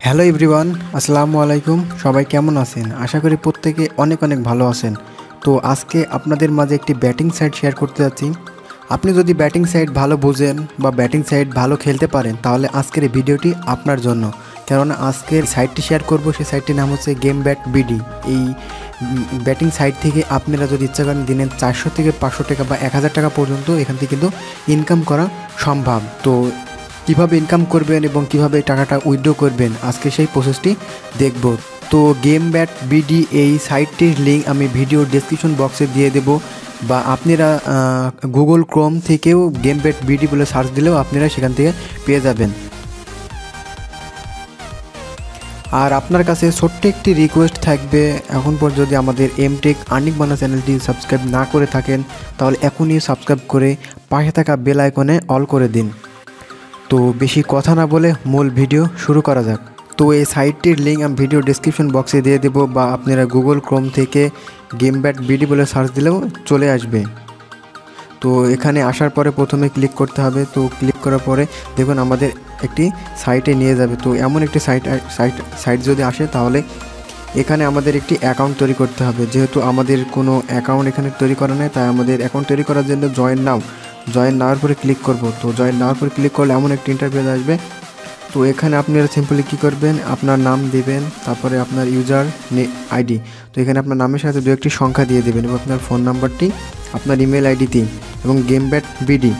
Hello everyone, আসসালামু আলাইকুম। সবাই কেমন আছেন? আশা করি প্রত্যেকে অনেক অনেক ভালো আছেন। তো আজকে আপনাদের মাঝে একটি ব্যাটিং সাইট শেয়ার করতে যাচ্ছি। আপনি যদি ব্যাটিং সাইট ভালো বোঝেন বা ব্যাটিং সাইট ভালো খেলতে পারেন তাহলে আজকের এই ভিডিওটি আপনার জন্য। কেননা আজকের সাইটটি শেয়ার করব, সেই সাইটটির নাম হচ্ছে গেম ব্যাট বিডি। এই ব্যাটিং সাইট থেকে আপনারা যদি ইচ্ছা করেন দিনে 400 থেকে 500 টাকা বা 1000 টাকা পর্যন্ত এখান থেকে কিন্তু ইনকাম করা সম্ভব। তো কিভাবে ইনকাম করবেন এবং কিভাবে টাকাটা উইথড্র করবেন আজকে সেই প্রসেসটি দেখব। তো গেম ব্যাট বিডি এই সাইটটির লিঙ্ক আমি ভিডিও ডেসক্রিপশন বক্সে দিয়ে দেব, বা আপনারা গুগল ক্রোম থেকেও গেম ব্যাট বিডি বলে সার্চ দিলেও আপনারা সেখান থেকে পেয়ে যাবেন। আর আপনার কাছে ছোট্ট একটি রিকোয়েস্ট থাকবে, এখন পর যদি আমাদের এমটেক আর্নিং বানা চ্যানেলটি সাবস্ক্রাইব না করে থাকেন তাহলে এখনই সাবস্ক্রাইব করে পাশে থাকা বেল আইকনে অল করে দিন। তো বেশি কথা না বলে মূল ভিডিও শুরু করা যাক। তো এই সাইটটির লিঙ্ক আমি ভিডিও ডেসক্রিপশন বক্সে দিয়ে দেবো, বা আপনারা গুগল ক্রোম থেকে গেম ব্যাট বিডি বলে সার্চ দিলেও চলে আসবে। তো এখানে আসার পরে প্রথমে ক্লিক করতে হবে। তো ক্লিক করার পরে দেখুন আমাদের একটি সাইটে নিয়ে যাবে। তো এমন একটি সাইট যদি আসে তাহলে এখানে আমাদের একটি অ্যাকাউন্ট তৈরি করতে হবে। যেহেতু আমাদের কোনো অ্যাকাউন্ট এখানে তৈরি করা নেই, তাই আমাদের অ্যাকাউন্ট তৈরি করার জন্য জয়েন নাওয়ার পরে ক্লিক করব। তো জয়েন নাওয়ার পরে ক্লিক করলে এমন একটি ইন্টারফেস আসবে। তো এখানে আপনারা সিম্পলি কী করবেন, আপনার নাম দিবেন, তারপরে আপনার ইউজার আইডি। তো এখানে আপনার নামের সাথে দু একটি সংখ্যা দিয়ে দেবেন এবং আপনার ফোন নাম্বারটি, আপনার ইমেল আইডিটি এবং গেম ব্যাট বিডি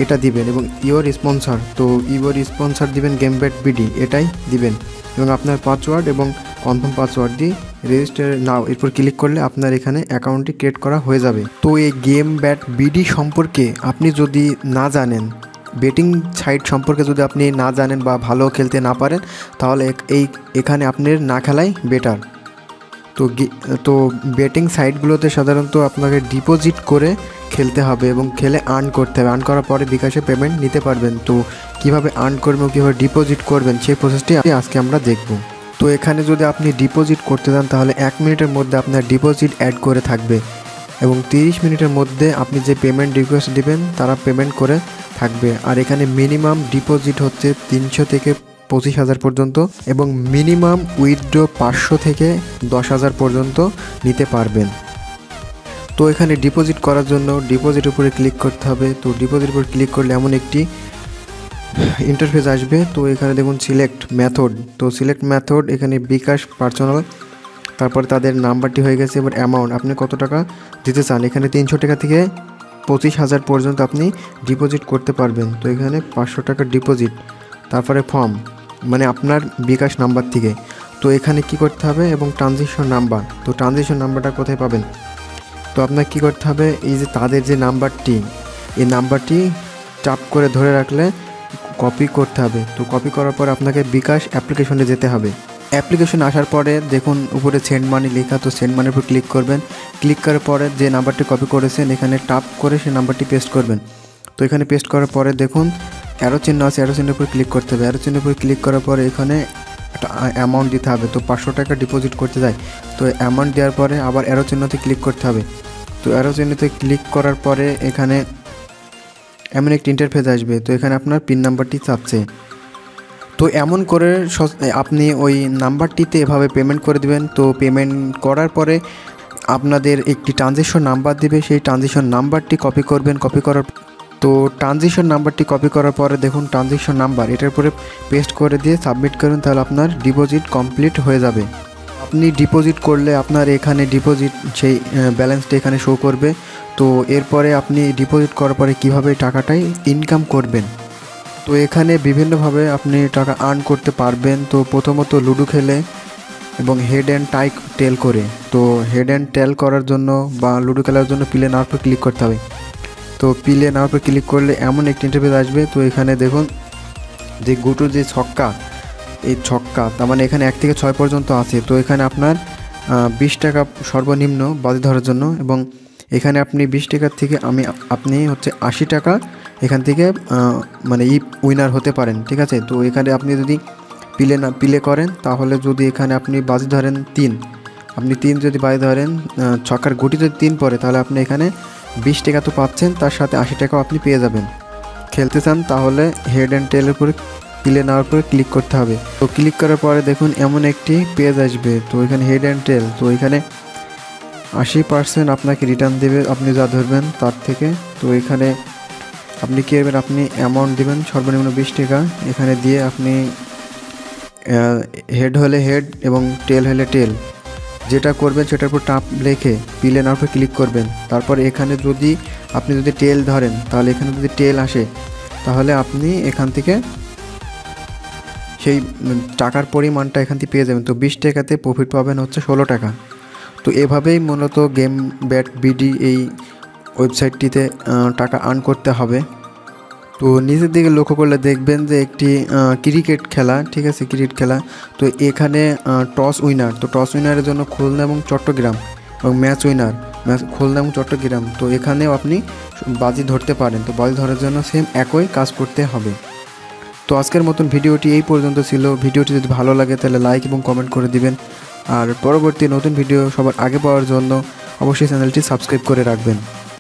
এটা দিবেন, এবং ইওর স্পন্সর, তো ইওর স্পন্সর দিবেন গেম ব্যাট বিডি এটাই দিবেন, এবং আপনার পাসওয়ার্ড এবং কনফার্ম পাসওয়ার্ড দিয়ে রেজিস্টার নাও এরপর ক্লিক করলে আপনার এখানে অ্যাকাউন্টটি ক্রিয়েট করা হয়ে যাবে। তো এই গেম ব্যাট বিডি সম্পর্কে আপনি যদি না জানেন, বেটিং সাইট সম্পর্কে যদি আপনি না জানেন বা ভালো খেলতে না পারেন তাহলে এখানে আপনার না খেলাই বেটার। তো বেটিং সাইটগুলোতে সাধারণত আপনাকে ডিপোজিট করে খেলতে হবে এবং খেলে আর্ন করতে হবে। আর্ন করার পরে বিকাশে পেমেন্ট নিতে পারবেন। তো কীভাবে আর্ন করবেন, কীভাবে ডিপোজিট করবেন সেই প্রসেসটি আজকে আমরা দেখব। তো এখানে যদি আপনি ডিপোজিট করতে চান তাহলে 1 মিনিটের মধ্যে আপনার ডিপোজিট অ্যাড করে থাকবে, এবং 30 মিনিটের মধ্যে আপনি যে পেমেন্ট রিকোয়েস্ট দিবেন তারা পেমেন্ট করে থাকবে। আর এখানে মিনিমাম ডিপোজিট হচ্ছে 300 থেকে 25,000 পর্যন্ত, এবং মিনিমাম উইথড্র 500 থেকে 10,000 পর্যন্ত নিতে পারবেন। তো এখানে ডিপোজিট করার জন্য ডিপোজিট উপরে ক্লিক করতে হবে। তো ডিপোজিট উপরে ক্লিক করলে এমন একটি ইন্টারফেস আসবে। তো এখানে দেখুন সিলেক্ট মেথড, তো সিলেক্ট মেথড এখানে বিকাশ, পার্সোনাল, তারপর তাদের নাম্বারটি হয়ে গেছে। এবার অ্যামাউন্ট আপনি কত টাকা দিতে চান, এখানে 300 টাকা থেকে 25,000 পর্যন্ত আপনি ডিপোজিট করতে পারবেন। তো এখানে 500 টাকা ডিপোজিট, তারপরে ফর্ম মানে আপনার বিকাশ নাম্বার থেকে। তো এখানে কি করতে হবে, এবং ট্রানজিশন নাম্বার, তো ট্রানজিশন নাম্বারটা কোথায় পাবেন, তো আপনার কি করতে হবে, এই যে তাদের যে নাম্বারটি, এই নাম্বারটি চাপ করে ধরে রাখলে কপি করতে হবে। তো কপি করার পর আপনাকে বিকাশ অ্যাপ্লিকেশনে যেতে হবে। অ্যাপ্লিকেশন আসার পরে দেখুন উপরে সেন্ড মানি লেখা, তো সেন্ড মানির উপর ক্লিক করবেন। ক্লিক করার পরে যে নাম্বারটি কপি করেছেন এখানে টাপ করে সেই নাম্বারটি পেস্ট করবেন। তো এখানে পেস্ট করার পরে দেখুন অ্যারো চিহ্ন আছে, অ্যারো চিহ্নের উপর ক্লিক করতে হবে। অ্যারো চিহ্নের উপর ক্লিক করার পরে এখানে একটা অ্যামাউন্ট দিতে হবে। তো 500 টাকা ডিপোজিট করতে যায়, তো অ্যামাউন্ট দেওয়ার পরে আবার অ্যারো চিহ্নতে ক্লিক করতে হবে। তো অ্যারো চিহ্নতে ক্লিক করার পরে এখানে এমন একটি ইন্টারফেস আসবে। তো এখানে আপনার পিন নাম্বারটি চাচ্ছে। তো এমন করে আপনি ওই নাম্বারটিতে এভাবে পেমেন্ট করে দেবেন। তো পেমেন্ট করার পরে আপনাদের একটি ট্রানজিশন নাম্বার দিবে, সেই ট্রানজিশন নাম্বারটি কপি করবেন। তো ট্রানজিশন নাম্বারটি কপি করার পরে দেখুন ট্রানজিশন নাম্বার এটার উপরে পেস্ট করে দিয়ে সাবমিট করুন, তাহলে আপনার ডিপোজিট কমপ্লিট হয়ে যাবে। আপনি ডিপোজিট করলে আপনার এখানে ডিপোজিট সেই ব্যালেন্সটা এখানে শো করবে। তো এরপরে আপনি ডিপোজিট করার পরে কীভাবে টাকাটাই ইনকাম করবেন, তো এখানে বিভিন্নভাবে আপনি টাকা আর্ন করতে পারবেন। তো প্রথমত লুডো খেলে এবং হেড অ্যান্ড টেল করে। তো হেড অ্যান্ড টেল করার জন্য বা লুডো খেলার জন্য পিলে নেওয়ার পর ক্লিক করতে হবে। তো পিলে নেওয়ার পর ক্লিক করলে এমন একটি ইন্টারফেস আসবে। তো এখানে দেখুন যে গুটো যে ছক্কা, এই ছক্কা তার মানে এখানে 1 থেকে 6 পর্যন্ত আছে। তো এখানে আপনার 20 টাকা সর্বনিম্ন বাজি ধরার জন্য, এবং এখানে আপনি 20 টাকার থেকে আপনি হচ্ছে 80 টাকা এখান থেকে মানে উইনার হতে পারেন, ঠিক আছে। তো এখানে আপনি যদি পিলে করেন তাহলে যদি এখানে আপনি বাজি ধরেন 3, আপনি 3 যদি বাজি ধরেন, ছক্কার গুটি যদি 3 পড়ে তাহলে আপনি এখানে 20 টাকা তো পাচ্ছেন, তার সাথে 80 টাকাও আপনি পেয়ে যাবেন। খেলতে চান তাহলে হেড অ্যান্ড টেলের উপরে প্লে নেওয়ার পরে ক্লিক করতে হবে। তো ক্লিক করার পরে দেখুন এমন একটি পেজ আসবে। তো এখানে হেড অ্যান্ড টেল, তো এখানে 80% আপনাকে রিটার্ন দেবে আপনি যা ধরবেন তার থেকে। তো এখানে আপনি কী করবেন, আপনি অ্যামাউন্ট দেবেন সর্বনিম্ন 20 টাকা। এখানে দিয়ে আপনি হেড হলে হেড এবং টেল হলে টেল যেটা করবেন সেটার উপর টাপ রেখে প্লে নেওয়ার পর ক্লিক করবেন। তারপর এখানে আপনি যদি টেল ধরেন তাহলে এখানে যদি টেল আসে তাহলে আপনি এখান থেকে সেই টাকার পরিমাণটা এখান থেকে পেয়ে যাবেন। তো 20 টাকাতে প্রফিট পাবেন হচ্ছে 16 টাকা। তো এভাবেই মূলত গেম ব্যাট বিডি এই ওয়েবসাইটটিতে টাকা আর্ন করতে হবে। তো নিচের দিকে লক্ষ্য করলে দেখবেন যে একটি ক্রিকেট খেলা, ঠিক আছে, ক্রিকেট খেলা। তো এখানে টস উইনার, তো টস উইনারের জন্য খুলনা এবং চট্টগ্রাম, এবং ম্যাচ উইনার খুলনা এবং চট্টগ্রাম। তো এখানেও আপনি বাজি ধরতে পারেন। তো বাজি ধরার জন্য সেম একই কাজ করতে হবে। তো আজকের মতন ভিডিওটি এই পর্যন্ত ছিল। ভিডিওটি যদি ভালো লাগে তাহলে লাইক এবং কমেন্ট করে দিবেন। আর পরবর্তী নতুন ভিডিও সবার আগে পাওয়ার জন্য অবশ্যই চ্যানেলটি সাবস্ক্রাইব করে রাখবেন।